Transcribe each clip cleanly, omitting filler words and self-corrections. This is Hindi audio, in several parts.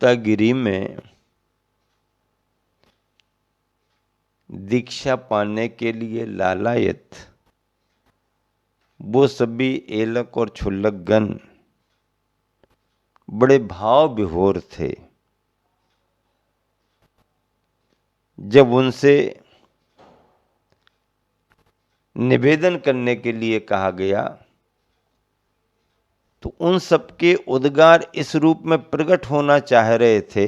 दत्तागिरी में दीक्षा पाने के लिए लालायत वो सभी एलक और क्षुल्लकगण बड़े भाव विभोर थे। जब उनसे निवेदन करने के लिए कहा गया तो उन सबके उद्गार इस रूप में प्रकट होना चाह रहे थे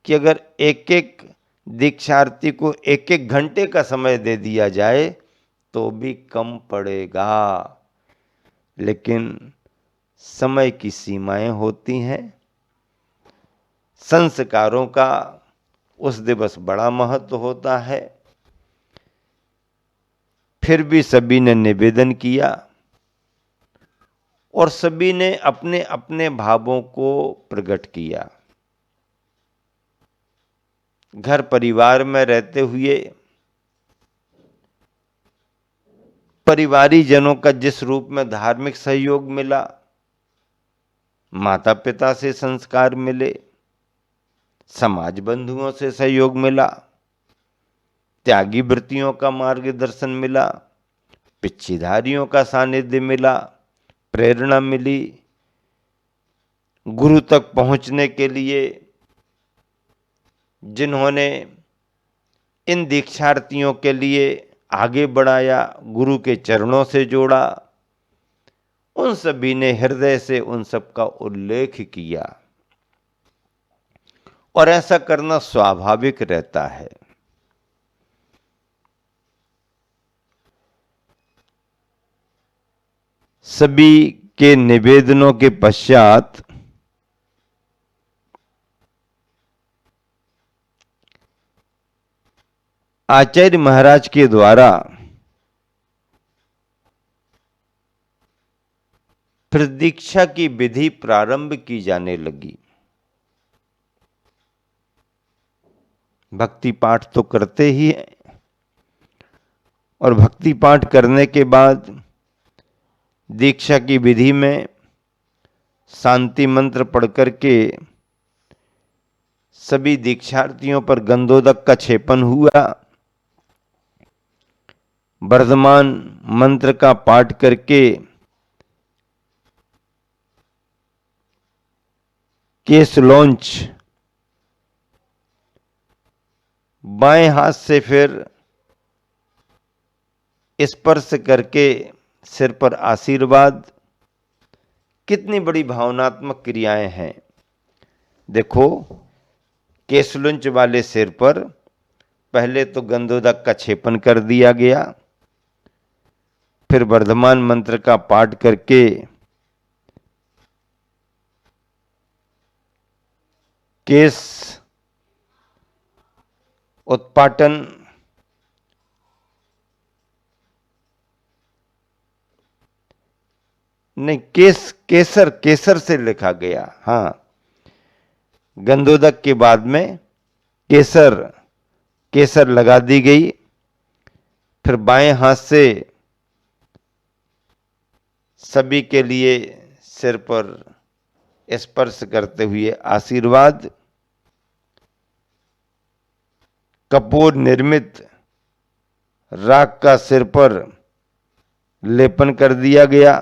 कि अगर एक एक दीक्षार्थी को एक एक घंटे का समय दे दिया जाए तो भी कम पड़ेगा, लेकिन समय की सीमाएं होती हैं। संस्कारों का उस दिवस बड़ा महत्व होता है। फिर भी सभी ने निवेदन किया और सभी ने अपने अपने भावों को प्रकट किया। घर परिवार में रहते हुए परिवारी जनों का जिस रूप में धार्मिक सहयोग मिला, माता पिता से संस्कार मिले, समाज बंधुओं से सहयोग मिला, त्यागी वृत्तियों का मार्गदर्शन मिला, पिच्छिधारियों का सानिध्य मिला, प्रेरणा मिली, गुरु तक पहुंचने के लिए जिन्होंने इन दीक्षार्थियों के लिए आगे बढ़ाया, गुरु के चरणों से जोड़ा, उन सभी ने हृदय से उन सब का उल्लेख किया। और ऐसा करना स्वाभाविक रहता है। सभी के निवेदनों के पश्चात आचार्य महाराज के द्वारा फिर दीक्षा की विधि प्रारंभ की जाने लगी। भक्ति पाठ तो करते ही हैं और भक्ति पाठ करने के बाद दीक्षा की विधि में शांति मंत्र पढ़ करके सभी दीक्षार्थियों पर गंधोदक का छेपन हुआ। वर्धमान मंत्र का पाठ करके केश लौंच बाएं हाथ से फिर स्पर्श करके सिर पर आशीर्वाद। कितनी बड़ी भावनात्मक क्रियाएं हैं। देखो, केशलुंच वाले सिर पर पहले तो गंधोदक का छेपन कर दिया गया, फिर वर्धमान मंत्र का पाठ करके केश उत्पाटन, नहीं, केसर केसर से लिखा गया। हाँ, गंधोदक के बाद में केसर लगा दी गई। फिर बाएं हाथ से सभी के लिए सिर पर स्पर्श करते हुए आशीर्वाद। कपूर निर्मित राख का सिर पर लेपन कर दिया गया।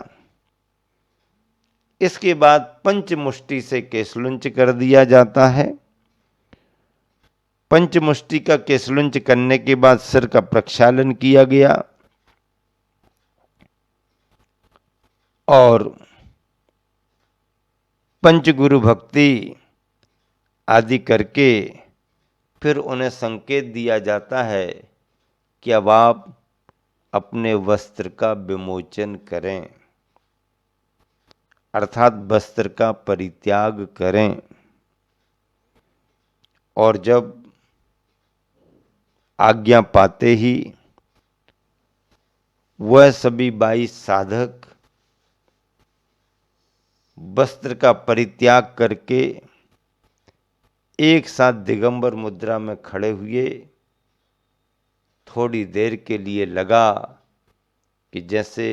इसके बाद पंचमुष्टि से केशलुंच कर दिया जाता है। पंचमुष्टि का केशलुंच करने के बाद सिर का प्रक्षालन किया गया और पंचगुरु भक्ति आदि करके फिर उन्हें संकेत दिया जाता है कि अब आप अपने वस्त्र का विमोचन करें, अर्थात वस्त्र का परित्याग करें। और जब आज्ञा पाते ही वह सभी 22 साधक वस्त्र का परित्याग करके एक साथ दिगंबर मुद्रा में खड़े हुए। थोड़ी देर के लिए लगा कि जैसे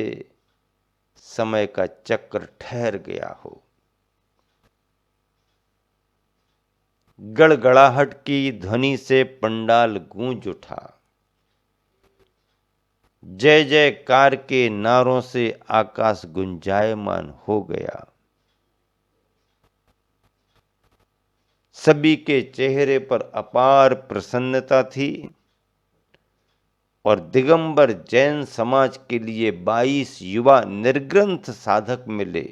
समय का चक्र ठहर गया हो। गड़गड़ाहट की ध्वनि से पंडाल गूंज उठा। जय जयकार के नारों से आकाश गुंजायमान हो गया। सभी के चेहरे पर अपार प्रसन्नता थी और दिगंबर जैन समाज के लिए 22 युवा निर्ग्रंथ साधक मिले।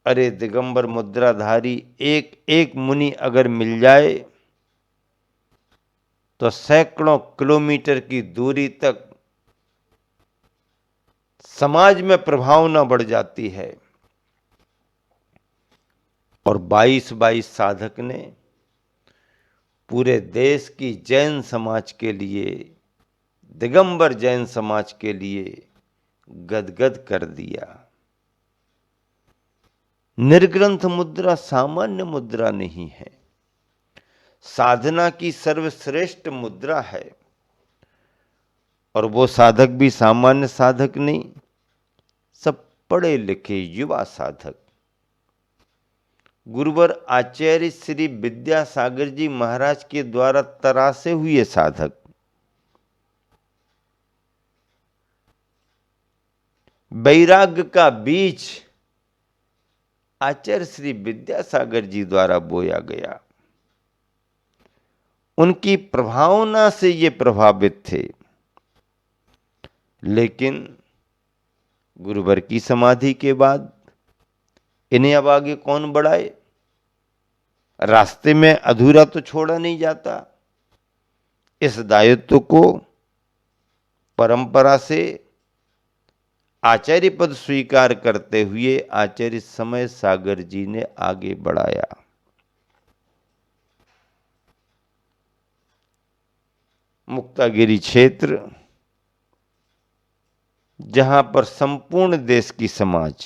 अरे दिगंबर मुद्राधारी एक एक मुनि अगर मिल जाए तो सैकड़ों किलोमीटर की दूरी तक समाज में प्रभावना बढ़ जाती है। और 22 साधक ने पूरे देश की जैन समाज के लिए, दिगंबर जैन समाज के लिए गदगद कर दिया। निर्ग्रंथ मुद्रा सामान्य मुद्रा नहीं है, साधना की सर्वश्रेष्ठ मुद्रा है। और वो साधक भी सामान्य साधक नहीं, सब पढ़े लिखे युवा साधक। गुरुवर आचार्य श्री विद्यासागर जी महाराज के द्वारा तरासे हुए साधक, वैराग्य का बीज आचार्य श्री विद्यासागर जी द्वारा बोया गया। उनकी प्रभावना से ये प्रभावित थे। लेकिन गुरुवर की समाधि के बाद इन्हें अब आगे कौन बढ़ाए? रास्ते में अधूरा तो छोड़ा नहीं जाता। इस दायित्व को परंपरा से आचार्य पद स्वीकार करते हुए आचार्य समय सागर जी ने आगे बढ़ाया। मुक्तागिरी क्षेत्र, जहां पर संपूर्ण देश की समाज,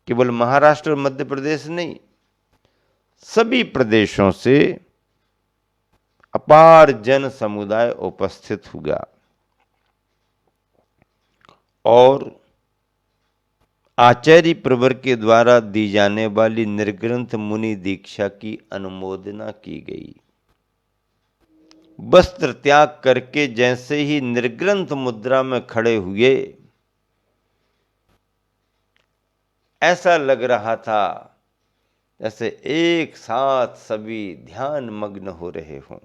केवल महाराष्ट्र और मध्य प्रदेश नहीं, सभी प्रदेशों से अपार जन समुदाय उपस्थित हुआ और आचार्य प्रवर के द्वारा दी जाने वाली निर्ग्रंथ मुनि दीक्षा की अनुमोदना की गई। वस्त्र त्याग करके जैसे ही निर्ग्रंथ मुद्रा में खड़े हुए, ऐसा लग रहा था जैसे एक साथ सभी ध्यान मग्न हो रहे हों।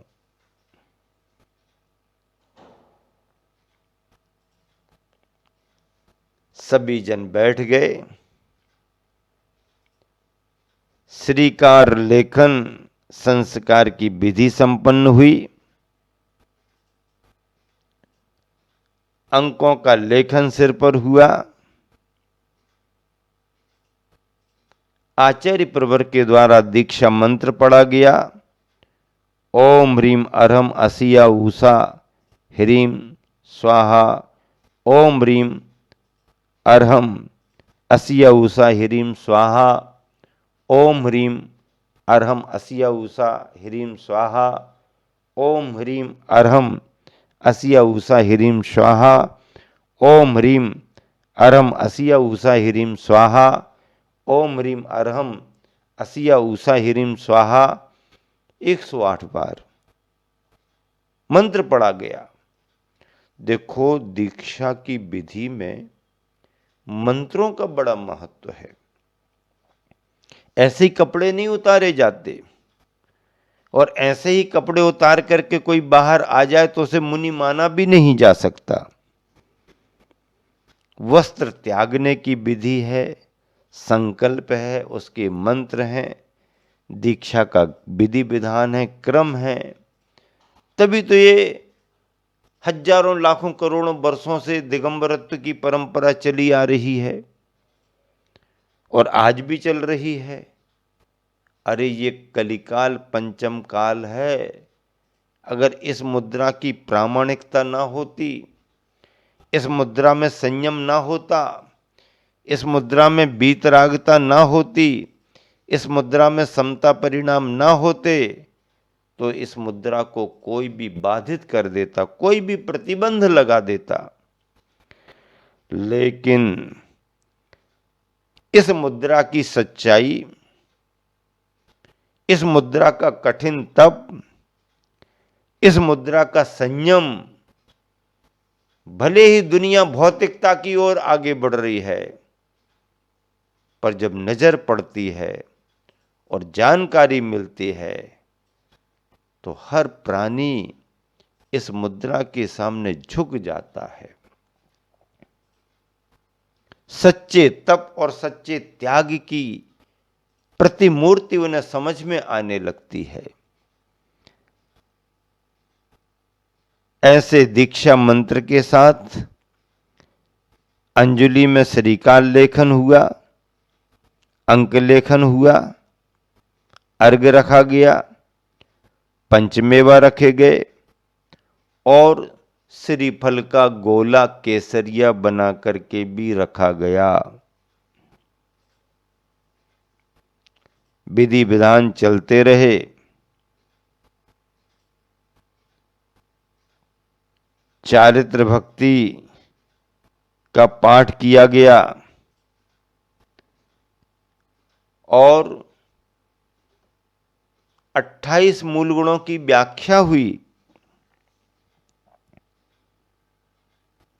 सभी जन बैठ गए। श्रीकार लेखन संस्कार की विधि संपन्न हुई। अंकों का लेखन सिर पर हुआ। आचार्य प्रवर के द्वारा दीक्षा मंत्र पढ़ा गया। ओम ह्रीम अरहम असिया ऊषा ह्रीम स्वाहा। ओम ह्रीम अरहम असिया ऊषा ह्रीम स्वाहा। ओम ह्रीम अरहम असिया ऊषा ह्रीम स्वाहा। ओम ह्रीम अरहम असिया ऊषा ह्रीम स्वाहा। ओम ह्रीम अरहम असिया ऊषा ह्रीम स्वाहा। ओम ह्रीम अरहम असिया ऊषा ह्रीम स्वाहा। 108 बार मंत्र पढ़ा गया। देखो, दीक्षा की विधि में मंत्रों का बड़ा महत्व है। ऐसे ही कपड़े नहीं उतारे जाते और ऐसे ही कपड़े उतार करके कोई बाहर आ जाए तो उसे मुनि माना भी नहीं जा सकता। वस्त्र त्यागने की विधि है, संकल्प है, उसके मंत्र हैं, दीक्षा का विधि विधान है, क्रम है। तभी तो ये हजारों लाखों करोड़ों वर्षों से दिगंबरत्व की परंपरा चली आ रही है और आज भी चल रही है। अरे ये कलिकाल पंचम काल है। अगर इस मुद्रा की प्रामाणिकता ना होती, इस मुद्रा में संयम ना होता, इस मुद्रा में वीतरागता ना होती, इस मुद्रा में समता परिणाम ना होते, तो इस मुद्रा को कोई भी बाधित कर देता, कोई भी प्रतिबंध लगा देता। लेकिन इस मुद्रा की सच्चाई इस मुद्रा का कठिन तप, इस मुद्रा का संयम, भले ही दुनिया भौतिकता की ओर आगे बढ़ रही है, पर जब नजर पड़ती है और जानकारी मिलती है तो हर प्राणी इस मुद्रा के सामने झुक जाता है। सच्चे तप और सच्चे त्याग की प्रतिमूर्ति उन्हें समझ में आने लगती है। ऐसे दीक्षा मंत्र के साथ अंजलि में श्रीकाल लेखन हुआ, अंक लेखन हुआ, अर्घ रखा गया, पंचमेवा रखे गए और श्रीफल का गोला केसरिया बना करके भी रखा गया। विधि विधान चलते रहे। चारित्र भक्ति का पाठ किया गया और 28 मूल गुणों की व्याख्या हुई।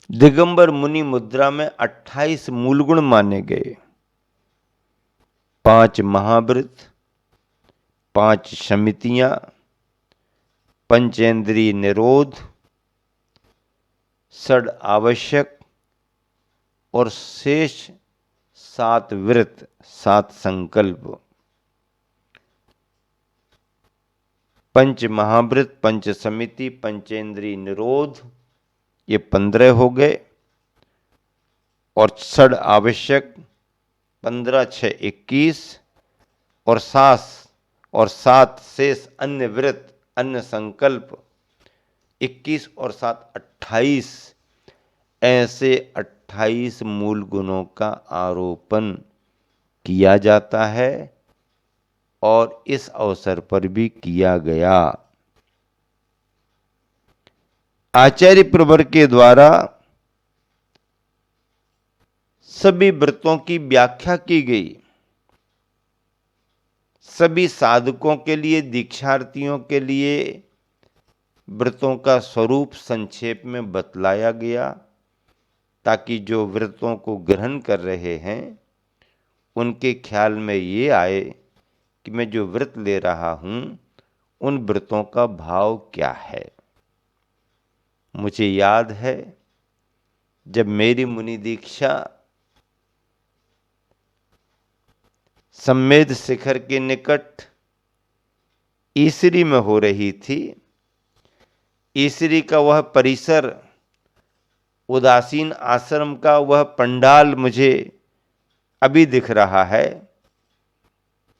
दिगंबर मुनि मुद्रा में 28 मूल गुण माने गए। 5 महाव्रत, 5 समितियां, पंचेंद्रिय निरोध, 6 आवश्यक और शेष 7 व्रत, 7 संकल्प। पंच महाव्रत, पंच समिति, पंचेंद्रिय निरोध ये 15 हो गए और 6 आवश्यक 15, 6, 21 और 7 शेष अन्य व्रत, अन्य संकल्प 21 और 7 28। ऐसे 28 मूल गुणों का आरोपण किया जाता है और इस अवसर पर भी किया गया। आचार्य प्रवर के द्वारा सभी व्रतों की व्याख्या की गई। सभी साधकों के लिए, दीक्षार्थियों के लिए व्रतों का स्वरूप संक्षेप में बतलाया गया, ताकि जो व्रतों को ग्रहण कर रहे हैं उनके ख्याल में ये आए कि मैं जो व्रत ले रहा हूं उन व्रतों का भाव क्या है। मुझे याद है जब मेरी मुनि दीक्षा सम्मेद शिखर के निकट ईसरी में हो रही थी। ईसरी का वह परिसर, उदासीन आश्रम का वह पंडाल मुझे अभी दिख रहा है।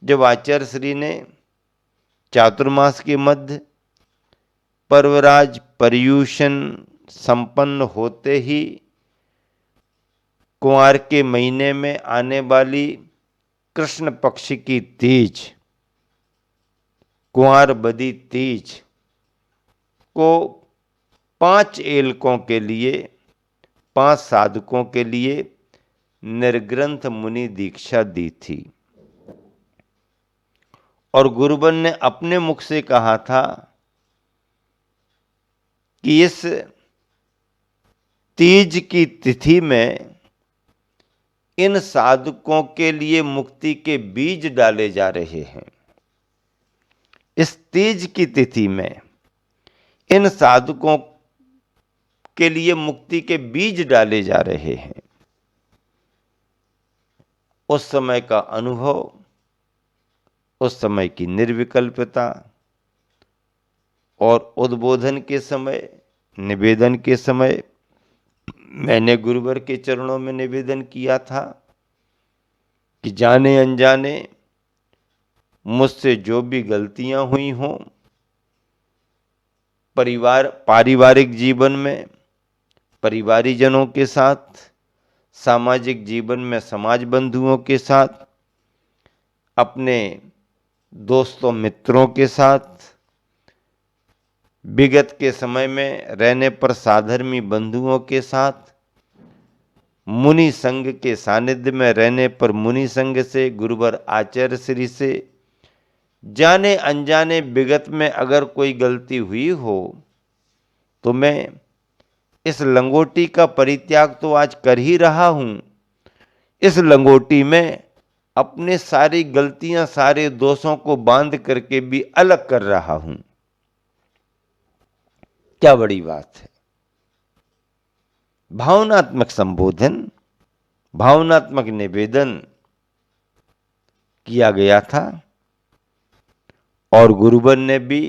जब आचार्य श्री ने चातुर्मास के मध्य पर्वराज पर्यूषण संपन्न होते ही कुंवार के महीने में आने वाली कृष्ण पक्ष की तीज, कुंवार बदी तीज को 5 एलकों के लिए, 5 साधकों के लिए निर्ग्रंथ मुनि दीक्षा दी थी और गुरुवन ने अपने मुख से कहा था कि इस तीज की तिथि में इन साधकों के लिए मुक्ति के बीज डाले जा रहे हैं। इस तीज की तिथि में इन साधकों के लिए मुक्ति के बीज डाले जा रहे हैं। उस समय का अनुभव, उस समय की निर्विकल्पता और उद्बोधन के समय, निवेदन के समय मैंने गुरुवर के चरणों में निवेदन किया था कि जाने अनजाने मुझसे जो भी गलतियां हुई हों, पारिवारिक जीवन में परिवारीजनों के साथ, सामाजिक जीवन में समाज बंधुओं के साथ, अपने दोस्तों मित्रों के साथ, विगत के समय में रहने पर साधर्मी बंधुओं के साथ, मुनि संघ के सानिध्य में रहने पर मुनि संघ से, गुरुवर आचार्य श्री से जाने अनजाने विगत में अगर कोई गलती हुई हो तो मैं इस लंगोटी का परित्याग तो आज कर ही रहा हूं। इस लंगोटी में अपने सारी गलतियां, सारे दोषों को बांध करके भी अलग कर रहा हूं। क्या बड़ी बात है। भावनात्मक संबोधन, भावनात्मक निवेदन किया गया था और गुरुवर ने भी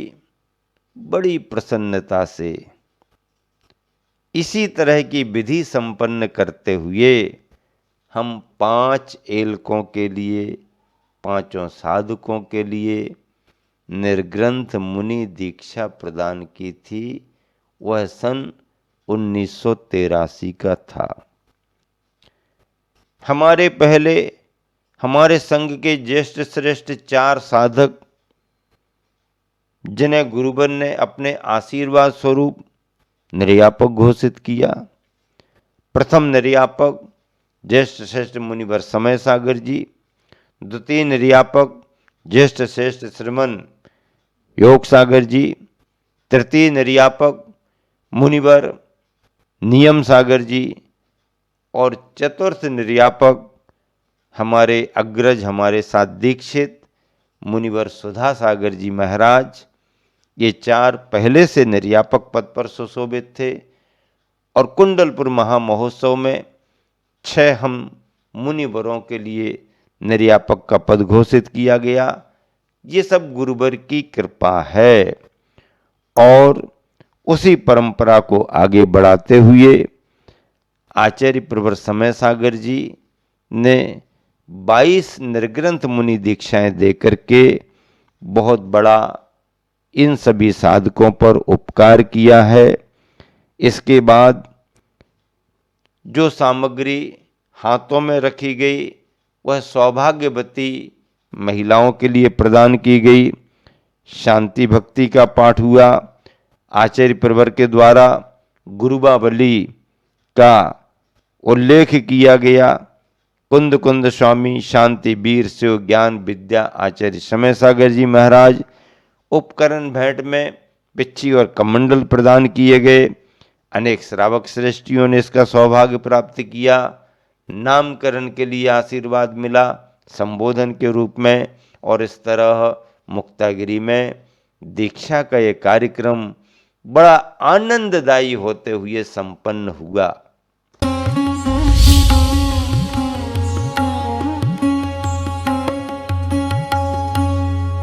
बड़ी प्रसन्नता से इसी तरह की विधि संपन्न करते हुए हम 5 एलकों के लिए, 5 साधकों के लिए निर्ग्रंथ मुनि दीक्षा प्रदान की थी। वह सन 1983 का था। हमारे पहले हमारे संघ के ज्येष्ठ श्रेष्ठ 4 साधक जिन्हें गुरुवर ने अपने आशीर्वाद स्वरूप निर्यापक घोषित किया। प्रथम निर्यापक ज्येष्ठ श्रेष्ठ मुनिवर समय सागर जी, द्वितीय निर्यापक ज्येष्ठ श्रेष्ठ श्रीमन योग सागर जी, तृतीय निर्यापक मुनिवर नियम सागर जी और चतुर्थ निर्यापक हमारे अग्रज, हमारे साथ दीक्षित मुनिवर सुधा सागर जी महाराज। ये 4 पहले से निर्यापक पद पर सुशोभित थे और कुंडलपुर महामहोत्सव में 6 हम मुनिवरों के लिए निर्यापक का पद घोषित किया गया। ये सब गुरुवर की कृपा है और उसी परंपरा को आगे बढ़ाते हुए आचार्य प्रवर समय सागर जी ने 22 निर्ग्रंथ मुनि दीक्षाएं देकर के बहुत बड़ा इन सभी साधकों पर उपकार किया है। इसके बाद जो सामग्री हाथों में रखी गई वह सौभाग्यवती महिलाओं के लिए प्रदान की गई। शांति भक्ति का पाठ हुआ। आचार्य प्रवर के द्वारा गुरुबावली का उल्लेख किया गया। कुंद कुंद स्वामी शांति वीर शिव ज्ञान विद्या आचार्य समय सागर जी महाराज। उपकरण भेंट में पिच्छी और कमंडल प्रदान किए गए। अनेक श्रावक श्रेष्ठियों ने इसका सौभाग्य प्राप्त किया। नामकरण के लिए आशीर्वाद मिला संबोधन के रूप में और इस तरह मुक्तागिरी में दीक्षा का ये कार्यक्रम बड़ा आनंददायी होते हुए संपन्न हुआ।